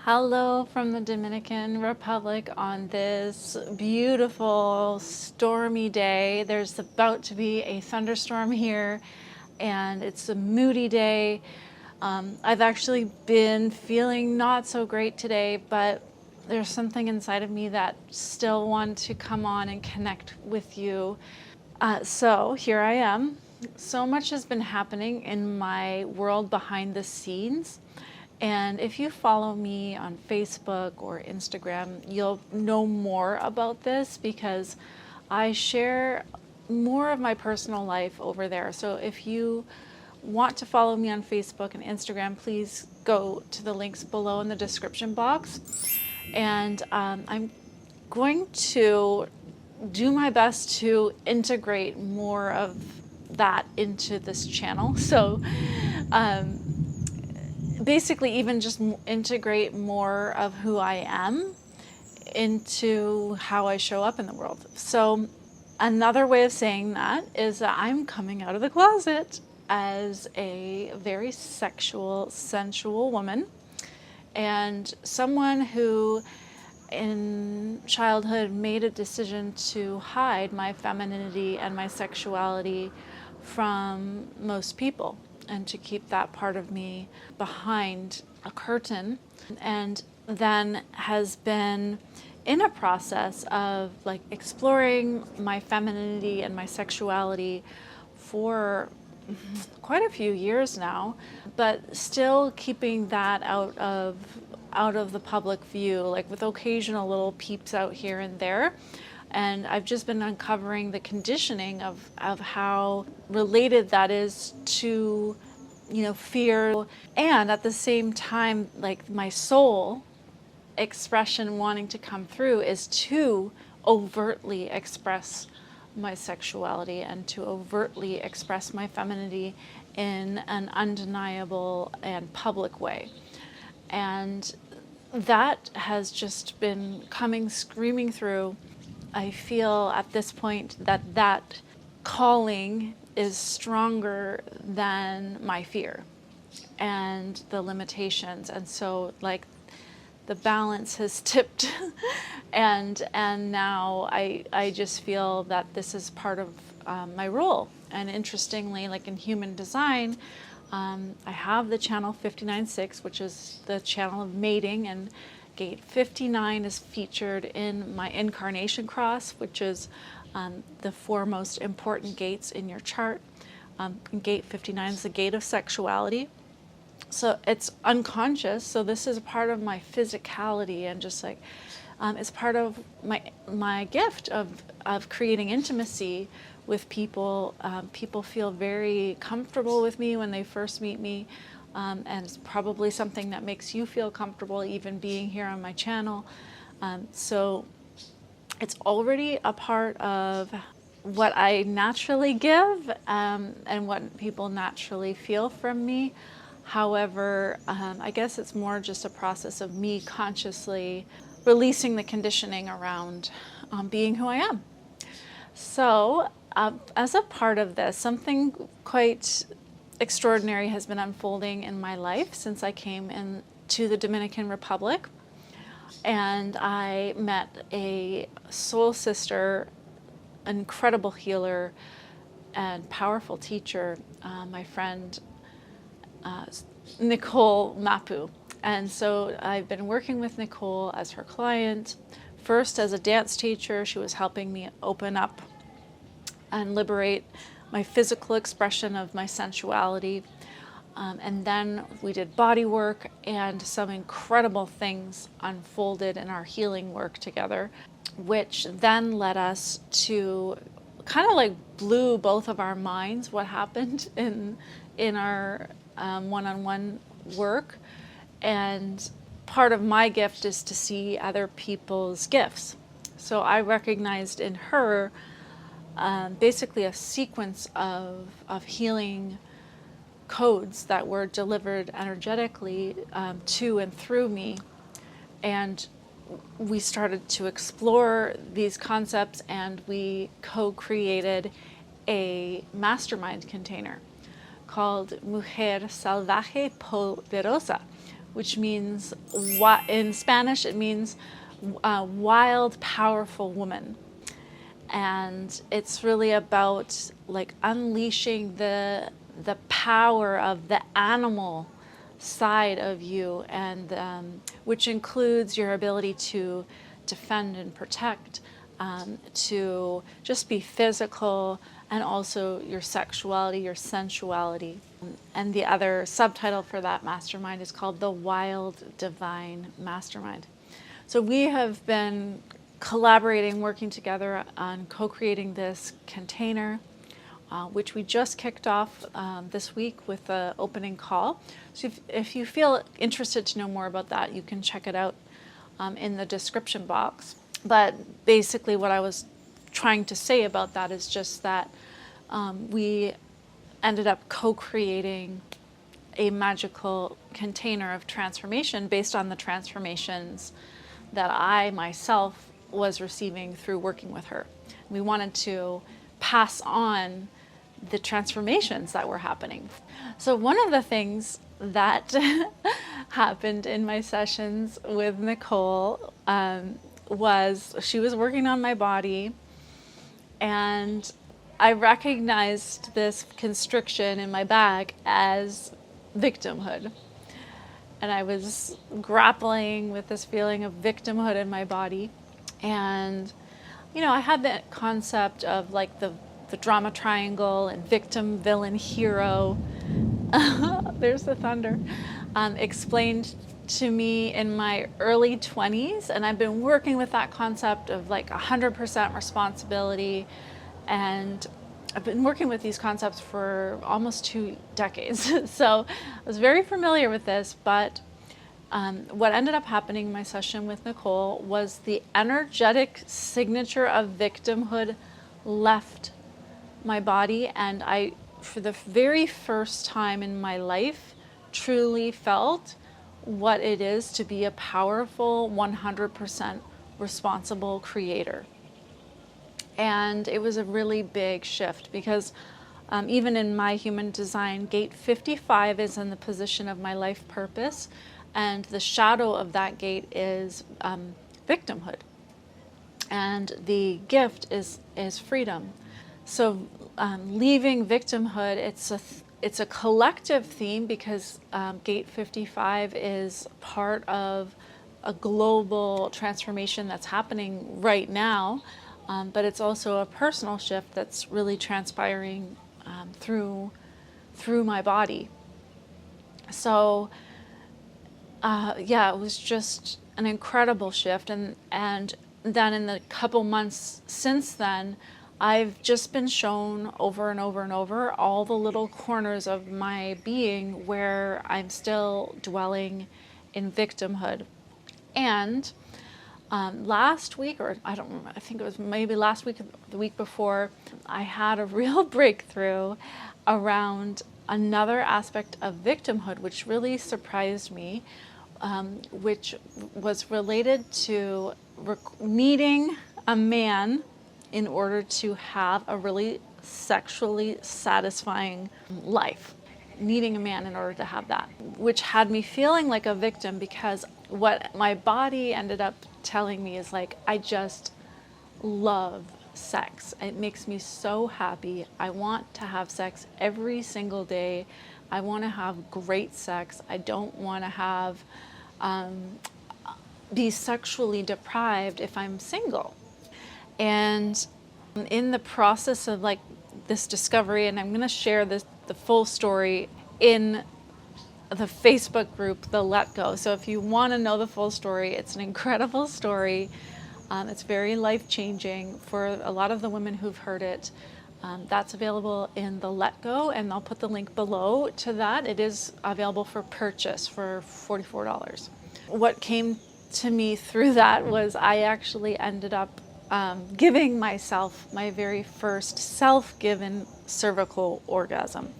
Hello from the Dominican Republic on this beautiful stormy day. There's about to be a thunderstorm here and it's a moody day. I've actually been feeling not so great today, but there's something inside of me that still wants to come on and connect with you. So here I am. So much has been happening in my world behind the scenes. And if you follow me on Facebook or Instagram, you'll know more about this because I share more of my personal life over there. So if you want to follow me on Facebook and Instagram, please go to the links below in the description box. And I'm going to do my best to integrate more of that into this channel. So basically even just integrate more of who I am into how I show up in the world. So another way of saying that is that I'm coming out of the closet as a very sexual, sensual woman, and someone who in childhood made a decision to hide my femininity and my sexuality from most people, and to keep that part of me behind a curtain, and then has been in a process of like exploring my femininity and my sexuality for quite a few years now, but still keeping that out of the public view, like with occasional little peeps out here and there. And I've just been uncovering the conditioning of how related that is to, fear. And at the same time, like my soul expression wanting to come through is to overtly express my sexuality and to overtly express my femininity in an undeniable and public way. And that has just been coming screaming through. I feel at this point that calling is stronger than my fear and the limitations. And so like the balance has tipped and now I just feel that this is part of my role. And interestingly, like in human design, I have the channel 59.6, which is the channel of mating, and gate 59 is featured in my incarnation cross, which is the four most important gates in your chart. Gate 59 is the gate of sexuality. So it's unconscious. So this is a part of my physicality, and just like it's part of my gift of creating intimacy with people. People feel very comfortable with me when they first meet me. And it's probably something that makes you feel comfortable even being here on my channel. So it's already a part of what I naturally give and what people naturally feel from me. However, I guess it's more just a process of me consciously releasing the conditioning around being who I am. So as a part of this, something quite extraordinary has been unfolding in my life since I came into the Dominican Republic, and I met a soul sister, an incredible healer and powerful teacher, my friend Nicole Mappu. And so I've been working with Nicole as her client, first as a dance teacher. She was helping me open up and liberate my physical expression of my sensuality. And then we did body work, and some incredible things unfolded in our healing work together, which then led us to kind of like blew both of our minds what happened in our one-on-one work. And part of my gift is to see other people's gifts. So I recognized in her basically a sequence of healing codes that were delivered energetically to and through me. And we started to explore these concepts, and we co-created a mastermind container called Mujer Salvaje Poderosa, which means, in Spanish, it means wild, powerful woman. And it's really about like unleashing the power of the animal side of you, and which includes your ability to defend and protect, to just be physical, and also your sexuality, your sensuality. And the other subtitle for that mastermind is called the Wild Divine Mastermind. So we have been collaborating, working together on co-creating this container, which we just kicked off this week with the opening call. So if you feel interested to know more about that, you can check it out in the description box. But basically what I was trying to say about that is just that we ended up co-creating a magical container of transformation based on the transformations that I myself was receiving through working with her. We wanted to pass on the transformations that were happening. So one of the things that happened in my sessions with Nicole was she was working on my body, and I recognized this constriction in my back as victimhood. And I was grappling with this feeling of victimhood in my body. And, you know, I had that concept of like the drama triangle and victim, villain, hero. There's the thunder. Explained to me in my early 20s. And I've been working with that concept of like 100% responsibility. And I've been working with these concepts for almost 2 decades. So I was very familiar with this, but what ended up happening in my session with Nicole was the energetic signature of victimhood left my body, and I, for the very first time in my life, truly felt what it is to be a powerful, 100% responsible creator. And it was a really big shift because even in my human design, gate 55 is in the position of my life purpose, and the shadow of that gate is victimhood. And the gift is freedom. So leaving victimhood, it's a collective theme because gate 55 is part of a global transformation that's happening right now. But it's also a personal shift that's really transpiring through my body. So yeah, it was just an incredible shift. And then in the couple months since then, I've just been shown over and over and over all the little corners of my being where I'm still dwelling in victimhood. And last week, or I don't remember, I think it was maybe last week, the week before, I had a real breakthrough around another aspect of victimhood, which really surprised me, which was related to needing a man in order to have a really sexually satisfying life. Needing a man in order to have that, which had me feeling like a victim, because what my body ended up telling me is like, I just love sex. It makes me so happy. I want to have sex every single day. I want to have great sex. I don't want to have be sexually deprived if I'm single. And in the process of like this discovery, and I'm going to share the full story in the Facebook group, The Let Go. So if you want to know the full story, it's an incredible story. It's very life-changing for a lot of the women who've heard it. That's available in The Let Go, and I'll put the link below to that. It is available for purchase for $44. What came to me through that was I actually ended up giving myself my very first self-given cervical orgasm,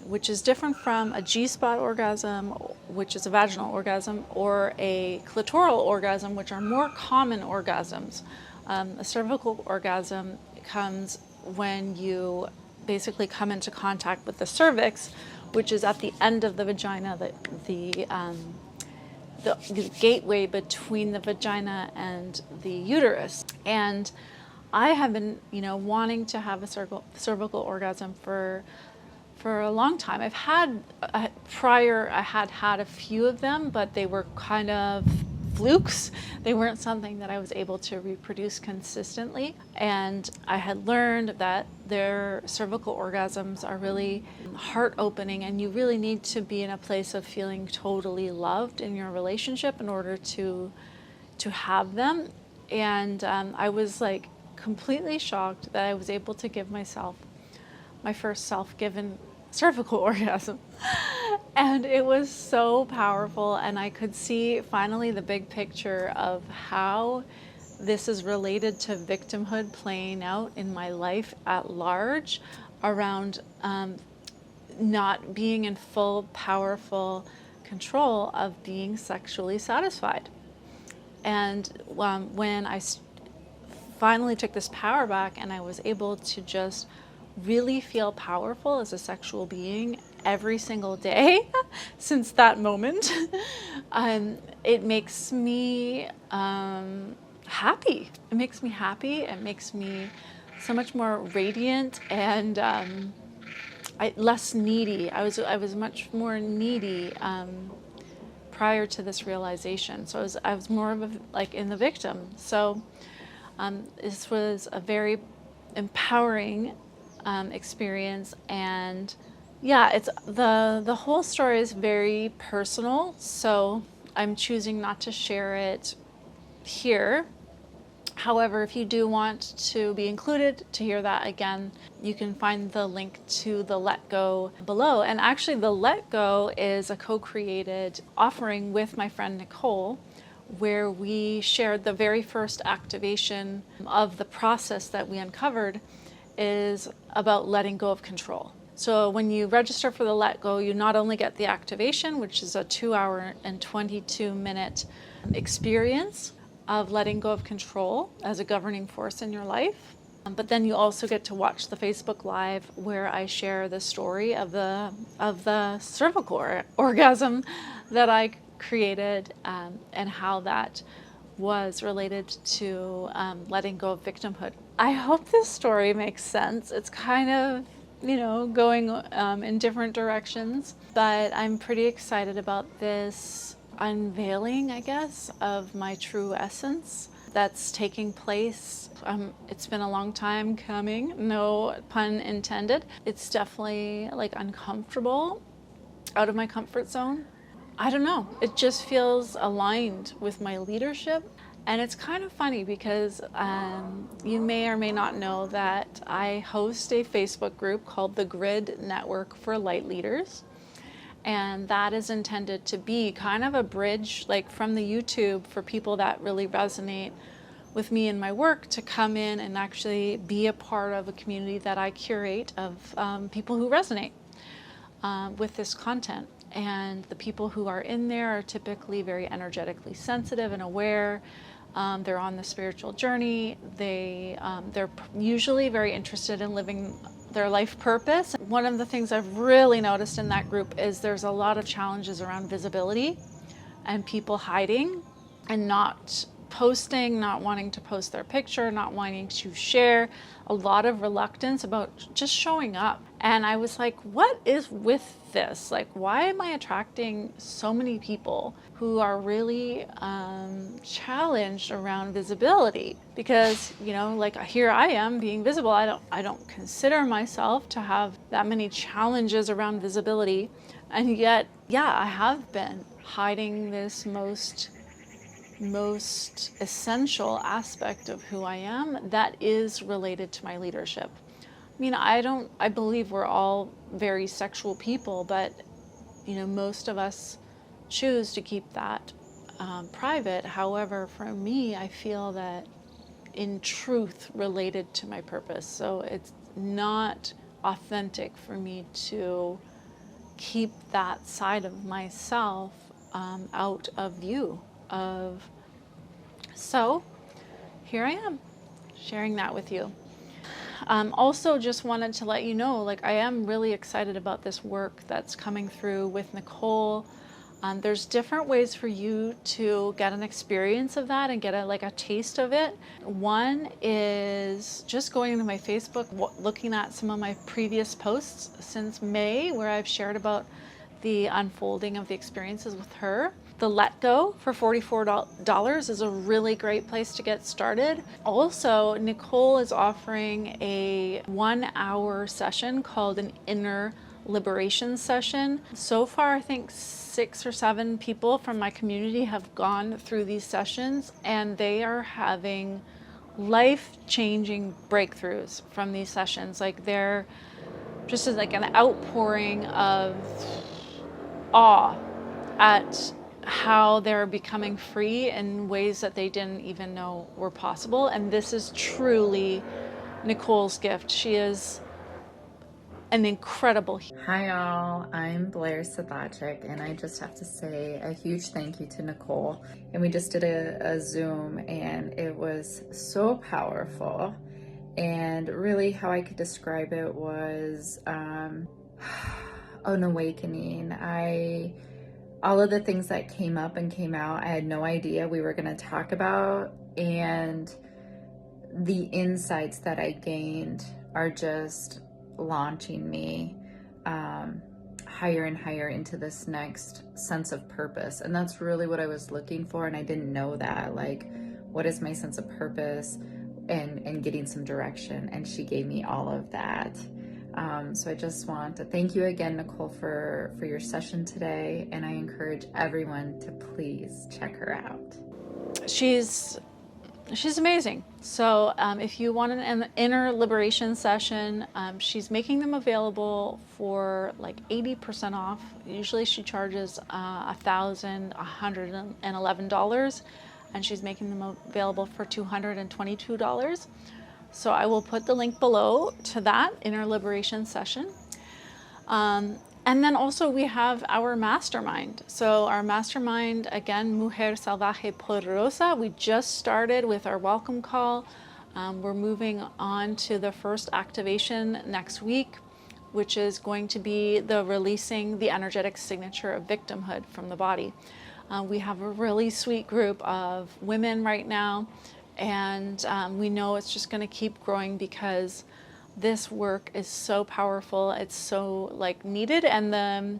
which is different from a G-spot orgasm, which is a vaginal orgasm, or a clitoral orgasm, which are more common orgasms. A cervical orgasm comes when you basically come into contact with the cervix, which is at the end of the vagina, the the gateway between the vagina and the uterus. And I have been, wanting to have a cervical orgasm for a long time. I've had I had a few of them, but they were kind of flukes. They weren't something that I was able to reproduce consistently. And I had learned that their cervical orgasms are really heart opening, and you really need to be in a place of feeling totally loved in your relationship in order to have them. And I was like completely shocked that I was able to give myself my first self-given cervical orgasm. And it was so powerful, and I could see finally the big picture of how this is related to victimhood playing out in my life at large around not being in full, powerful control of being sexually satisfied. And when I finally took this power back and I was able to just really feel powerful as a sexual being every single day since that moment, it makes me happy. It makes me happy. It makes me so much more radiant and less needy. I was much more needy prior to this realization. So I was more of in the victim. So this was a very empowering experience, and yeah, it's the whole story is very personal, so I'm choosing not to share it here. However, if you do want to be included to hear that again, you can find the link to the Let Go below. And actually, the Let Go is a co-created offering with my friend Nicole, where we shared the very first activation of the process that we uncovered is about letting go of control. So when you register for the Let Go, you not only get the activation, which is a 2-hour and 22-minute experience of letting go of control as a governing force in your life, but then you also get to watch the Facebook Live where I share the story of the cervical orgasm that I created, and how that was related to letting go of victimhood. I hope this story makes sense. It's kind of, going in different directions, but I'm pretty excited about this unveiling, I guess, of my true essence that's taking place. It's been a long time coming, no pun intended. It's definitely uncomfortable, out of my comfort zone. I don't know, it just feels aligned with my leadership. And it's kind of funny because you may or may not know that I host a Facebook group called the Grid Network for Light Leaders. And that is intended to be kind of a bridge, from the YouTube, for people that really resonate with me and my work to come in and actually be a part of a community that I curate of people who resonate with this content. And the people who are in there are typically very energetically sensitive and aware. They're on the spiritual journey. They're usually very interested in living their life purpose. One of the things I've really noticed in that group is there's a lot of challenges around visibility and people hiding and not posting, not wanting to post their picture, not wanting to share, a lot of reluctance about just showing up. And I was like, what is with this? Why am I attracting so many people who are really challenged around visibility? Because, here I am being visible. I don't consider myself to have that many challenges around visibility. And yet, yeah, I have been hiding this most essential aspect of who I am that is related to my leadership. I believe we're all very sexual people, but most of us choose to keep that private. However, for me, I feel that in truth related to my purpose. So it's not authentic for me to keep that side of myself out of view. So here I am sharing that with you. Also just wanted to let you know, I am really excited about this work that's coming through with Nicole. There's different ways for you to get an experience of that and get a taste of it. One is just going into my Facebook, looking at some of my previous posts since May, where I've shared about the unfolding of the experiences with her. The Let Go for $44 is a really great place to get started. Also, Nicole is offering a 1-hour session called an Inner Liberation session. So far, I think 6 or 7 people from my community have gone through these sessions, and they are having life-changing breakthroughs from these sessions. Like, they're just like an outpouring of awe at how they're becoming free in ways that they didn't even know were possible. And this is truly Nicole's gift. She is an incredible. Hi all, I'm Blair Sadachik, and I just have to say a huge thank you to Nicole. And we just did a Zoom, and it was so powerful. And really how I could describe it was an awakening. All of the things that came up and came out, I had no idea we were going to talk about, and the insights that I gained are just launching me higher and higher into this next sense of purpose. And that's really what I was looking for, and I didn't know that. Like, what is my sense of purpose, and getting some direction, and she gave me all of that. So I just want to thank you again, Nicole, for your session today, and I encourage everyone to please check her out. She's amazing. So if you want an inner liberation session, she's making them available for like 80% off. Usually she charges $1,111, and she's making them available for $222. So I will put the link below to that inner liberation session. And then also we have our mastermind. So our mastermind, again, Mujer Salvaje Poderosa. We just started with our welcome call. We're moving on to the first activation next week, which is going to be the releasing the energetic signature of victimhood from the body. We have a really sweet group of women right now, and we know it's just going to keep growing because this work is so powerful. It's so like needed, and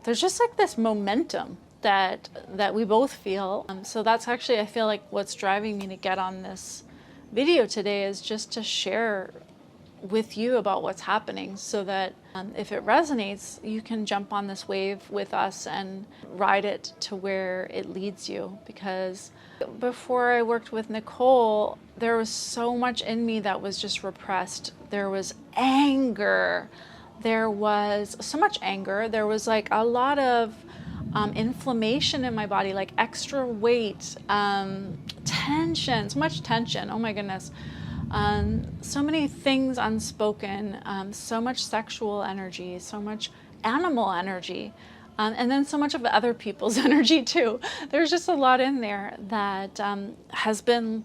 there's just like this momentum that we both feel. So that's actually, I feel like, what's driving me to get on this video today, is just to share with you about what's happening, so that if it resonates, you can jump on this wave with us and ride it to where it leads you. Because before I worked with Nicole, there was so much in me that was just repressed. There was anger. There was so much anger. There was like a lot of inflammation in my body, like extra weight, tension, so much tension. Oh my goodness. So many things unspoken, so much sexual energy, so much animal energy, and then so much of other people's energy too. There's just a lot in there that has been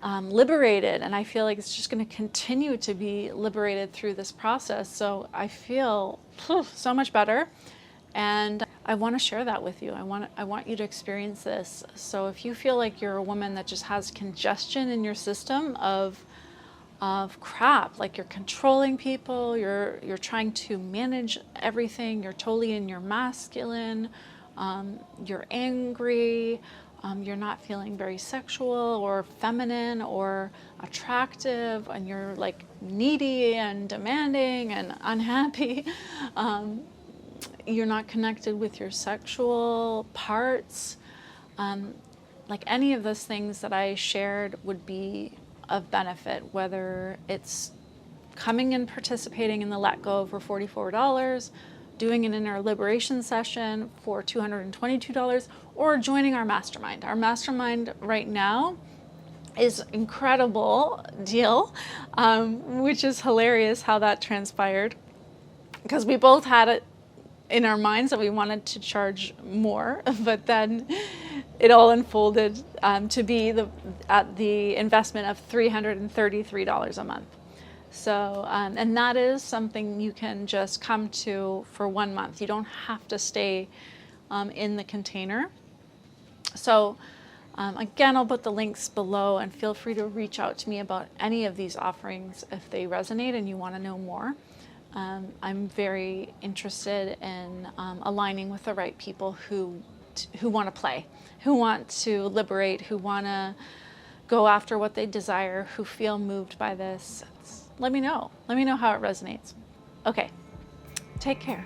liberated, and I feel like it's just going to continue to be liberated through this process. So I feel so much better, and I want to share that with you. I want you to experience this. So if you feel like you're a woman that just has congestion in your system of crap, like you're controlling people, you're trying to manage everything, you're totally in your masculine, you're angry, you're not feeling very sexual or feminine or attractive, and you're like needy and demanding and unhappy. You're not connected with your sexual parts. Like any of those things that I shared would be of benefit, whether it's coming and participating in the Let Go for $44, doing an inner liberation session for $222, or joining our mastermind. Our mastermind right now is incredible deal, which is hilarious how that transpired, because we both had it in our minds that we wanted to charge more, but then it all unfolded to be at the investment of $333 a month. So, and that is something you can just come to for 1 month. You don't have to stay in the container. So again, I'll put the links below, and feel free to reach out to me about any of these offerings if they resonate and you want to know more. I'm very interested in aligning with the right people who want to play, who want to liberate, who want to go after what they desire, who feel moved by this. Let me know. Let me know how it resonates. Okay, take care.